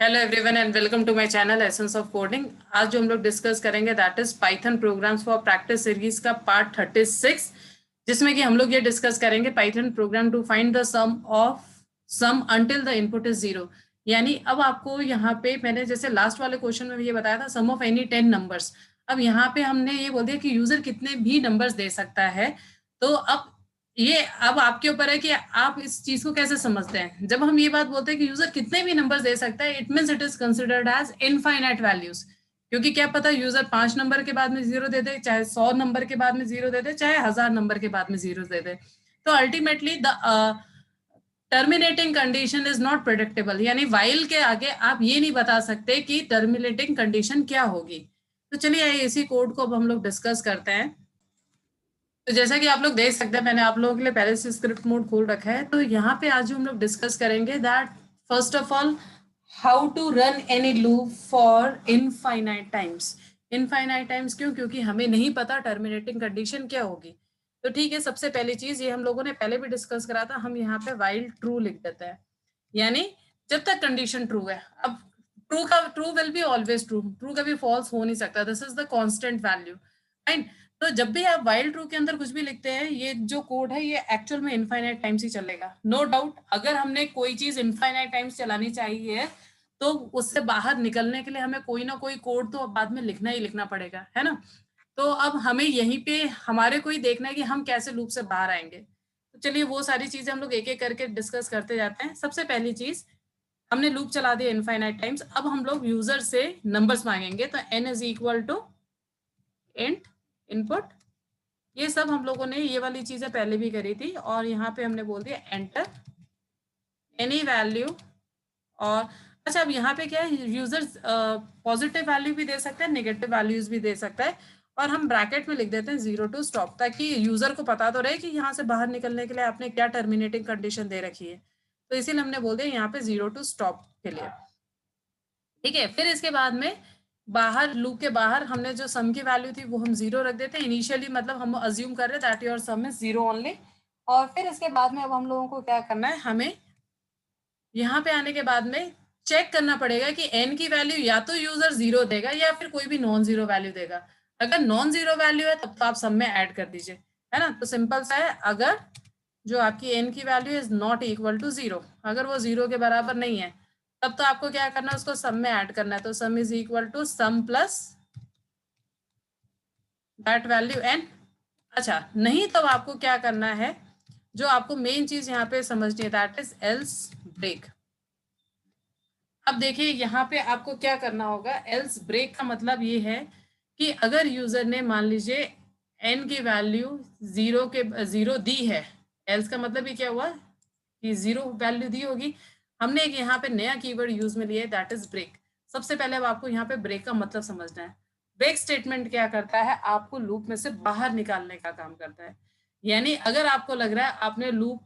Hello everyone and welcome to my channel essence of coding. आज जो हम लोग डिस्कस करेंगे that is Python programs for practice series का पार्ट 36, जिसमें कि हम लोग ये डिस्कस करेंगे Python program to find the sum until the input is zero. यानी अब आपको यहाँ पे मैंने जैसे लास्ट वाले क्वेश्चन में ये बताया था सम ऑफ एनी 10 नंबर्स। अब यहाँ पे हमने ये बोल दिया कि यूजर कितने भी नंबर्स दे सकता है। तो अब आपके ऊपर है कि आप इस चीज को कैसे समझते हैं। जब हम ये बात बोलते हैं कि यूजर कितने भी नंबर दे सकता है, it means it is considered as infinite values. क्योंकि क्या पता यूजर 5 नंबर के बाद में जीरो दे दे, चाहे 100 नंबर के बाद में जीरो दे दे, चाहे 1000 नंबर के बाद में जीरो दे दे। तो ultimately the terminating condition is not predictable. यानी वाइल के आगे आप ये नहीं बता सकते कि टर्मिनेटिंग कंडीशन क्या होगी। तो चलिए इसी कोड को अब हम लोग डिस्कस करते हैं। तो जैसा कि आप लोग देख सकते हैं, मैंने आप लोगों के लिए पहले से स्क्रिप्ट मोड खोल रखा है। तो यहाँ पे आज हम लोग डिस्कस करेंगे that first of all how to run any loop for infinite times. Infinite times क्यों? क्योंकि हमें नहीं पता टर्मिनेटिंग कंडीशन क्या होगी। तो ठीक है, सबसे पहली चीज ये हम लोगों ने पहले भी डिस्कस करा था, हम यहाँ पे वाइल ट्रू लिख देते हैं। यानी जब तक कंडीशन ट्रू है, अब true will be always true, true कभी फॉल्स हो नहीं सकता। This is the constant value, right. तो जब भी आप वाइल ट्रू के अंदर कुछ भी लिखते हैं, ये जो कोड है ये एक्चुअल में इनफाइनाइट टाइम्स ही चलेगा, नो डाउट। अगर हमने कोई चीज इनफाइनाइट टाइम्स चलानी चाहिए तो उससे बाहर निकलने के लिए हमें कोई ना कोई कोड तो बाद में लिखना ही लिखना पड़ेगा, है ना। तो अब हमें यहीं पे हमारे को ही देखना है कि हम कैसे लूप से बाहर आएंगे। तो चलिए वो सारी चीजें हम लोग एक एक करके डिस्कस करते जाते हैं। सबसे पहली चीज, हमने लूप चला दिया इनफाइनाइट टाइम्स। अब हम लोग यूजर से नंबर्स मांगेंगे। तो n is equal to int input. ये सब हम लोगों ने ये वाली चीजें पहले भी करी थी। और यहाँ पे हमने बोल दिया एंटर एनी वैल्यू। और अच्छा, अब यहाँ पे क्या है, यूजर पॉजिटिव वैल्यू भी दे सकता है, नेगेटिव वैल्यूज भी दे सकता है। और हम ब्रैकेट में लिख देते हैं 0 टू स्टॉप, ताकि यूजर को पता तो रहे कि यहाँ से बाहर निकलने के लिए आपने क्या टर्मिनेटिंग कंडीशन दे रखी है। तो इसीलिए हमने बोल दिया यहाँ पे 0 टू स्टॉप के लिए। ठीक है, फिर इसके बाद में बाहर लूप के बाहर हमने जो सम की वैल्यू थी वो हम 0 रख देते हैं इनिशियली, मतलब हम अज्यूम कर रहे हैं that your some is 0 only. और फिर इसके बाद में अब हम लोगों को क्या करना है, हमें यहाँ पे आने के बाद में चेक करना पड़ेगा कि n की वैल्यू या तो यूजर 0 देगा या फिर कोई भी नॉन जीरो वैल्यू देगा। अगर नॉन जीरो वैल्यू है तब तो आप सम में ऐड कर दीजिए, है ना। तो सिंपल सा है, अगर जो आपकी n की value is not equal to 0, अगर वो 0 के बराबर नहीं है, तब तो आपको क्या करना है, उसको सम में ऐड करना है। तो sum is equal to sum plus that value n। अच्छा, नहीं तो आपको क्या करना है, जो आपको मेन चीज यहाँ पे समझनी है दैट इज एल्स ब्रेक। अब देखिए यहाँ पे आपको क्या करना होगा। एल्स ब्रेक का मतलब ये है कि अगर यूजर ने मान लीजिए n की वैल्यू 0 दी है, एल्स का मतलब ये क्या हुआ कि 0 वैल्यू दी होगी। हमने एक यहाँ पे नया कीवर्ड यूज में लिया है दैट इज ब्रेक। सबसे पहले अब आपको यहाँ पे ब्रेक का मतलब समझना है। ब्रेक स्टेटमेंट क्या करता है, आपको लूप में से बाहर निकालने का काम करता है। यानी अगर आपको लग रहा है आपने लूप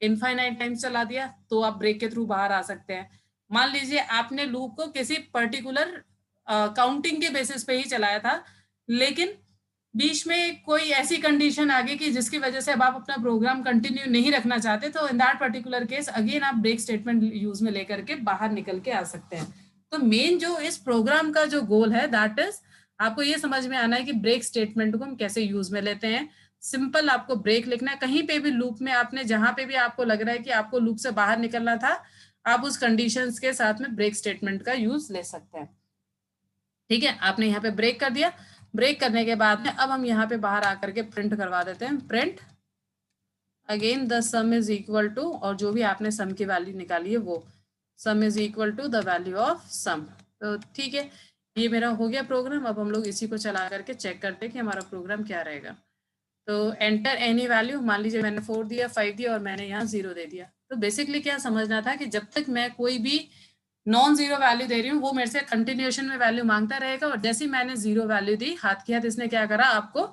इनफाइनाइट टाइम्स चला दिया तो आप ब्रेक के थ्रू बाहर आ सकते हैं। मान लीजिए आपने लूप को किसी पर्टिकुलर काउंटिंग के बेसिस पे ही चलाया था, लेकिन बीच में कोई ऐसी कंडीशन आ गई कि जिसकी वजह से अब आप अपना प्रोग्राम कंटिन्यू नहीं रखना चाहते, तो in that particular case again आप ब्रेक स्टेटमेंट यूज में लेकर के बाहर निकल के आ सकते हैं। तो मेन जो इस प्रोग्राम का जो गोल है दैट इज आपको ये समझ में आना है कि ब्रेक स्टेटमेंट को हम कैसे यूज में लेते हैं। सिंपल आपको ब्रेक लिखना है। कहीं पे भी लूप में आपने जहां पे भी आपको लग रहा है कि आपको लूप से बाहर निकलना था, आप उस कंडीशंस के साथ में ब्रेक स्टेटमेंट का यूज ले सकते हैं। ठीक है, आपने यहाँ पे ब्रेक कर दिया। ब्रेक करने के बाद में अब हम यहाँ पे बाहर आकर के प्रिंट करवा देते हैं, print again the sum is equal to, और जो भी आपने सम की वैल्यू निकाली है वो sum is equal to the value of sum. तो ठीक है, ये मेरा हो गया प्रोग्राम। अब हम लोग इसी को चला करके चेक करते हैं कि हमारा प्रोग्राम क्या रहेगा। तो एंटर एनी वैल्यू, मान लीजिए मैंने 4 दिया, 5 दिया और मैंने यहाँ 0 दे दिया। तो बेसिकली क्या समझना था कि जब तक मैं कोई भी नॉन जीरो वैल्यू दे रही हूँ वो मेरे से कंटिन्यूएशन में वैल्यू मांगता रहेगा। और जैसे ही मैंने 0 वैल्यू दी, हाथ के हाथ इसने क्या करा, आपको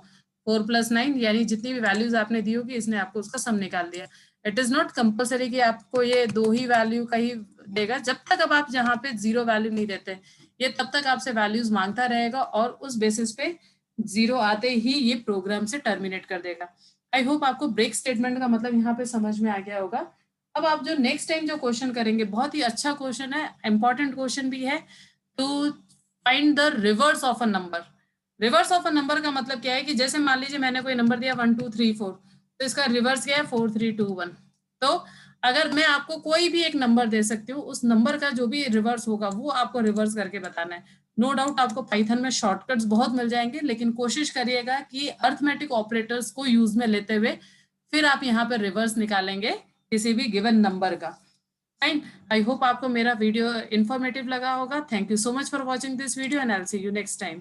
4 + 9 यानी जितनी भी वैल्यूज आपने दी होगी इसने आपको उसका सम निकाल दिया। इट इज नॉट कंपल्सरी कि आपको ये 2 ही वैल्यू का ही देगा। जब तक अब आप जहाँ पे 0 वैल्यू नहीं देते, ये तब तक आपसे वैल्यूज मांगता रहेगा और उस बेसिस पे 0 आते ही ये प्रोग्राम से टर्मिनेट कर देगा। आई होप आपको ब्रेक स्टेटमेंट का मतलब यहाँ पे समझ में आ गया होगा। अब आप जो नेक्स्ट टाइम जो क्वेश्चन करेंगे, बहुत ही अच्छा क्वेश्चन है, इंपॉर्टेंट क्वेश्चन भी है, to find the reverse of a number. Reverse of a number का मतलब क्या है कि जैसे मान लीजिए मैंने कोई नंबर दिया 1 2 3 4, तो इसका रिवर्स क्या है 4 3 2 1। तो अगर मैं आपको कोई भी एक नंबर दे सकती हूँ, उस नंबर का जो भी रिवर्स होगा वो आपको रिवर्स करके बताना है। नो डाउट आपको पाइथन में शॉर्टकट्स बहुत मिल जाएंगे, लेकिन कोशिश करिएगा कि अर्थमेटिक ऑपरेटर्स को यूज में लेते हुए फिर आप यहाँ पर रिवर्स निकालेंगे किसी भी गिवन नंबर का। फाइन, आई होप आपको मेरा वीडियो इन्फॉर्मेटिव लगा होगा। Thank you so much for watching this video and I will see you next time.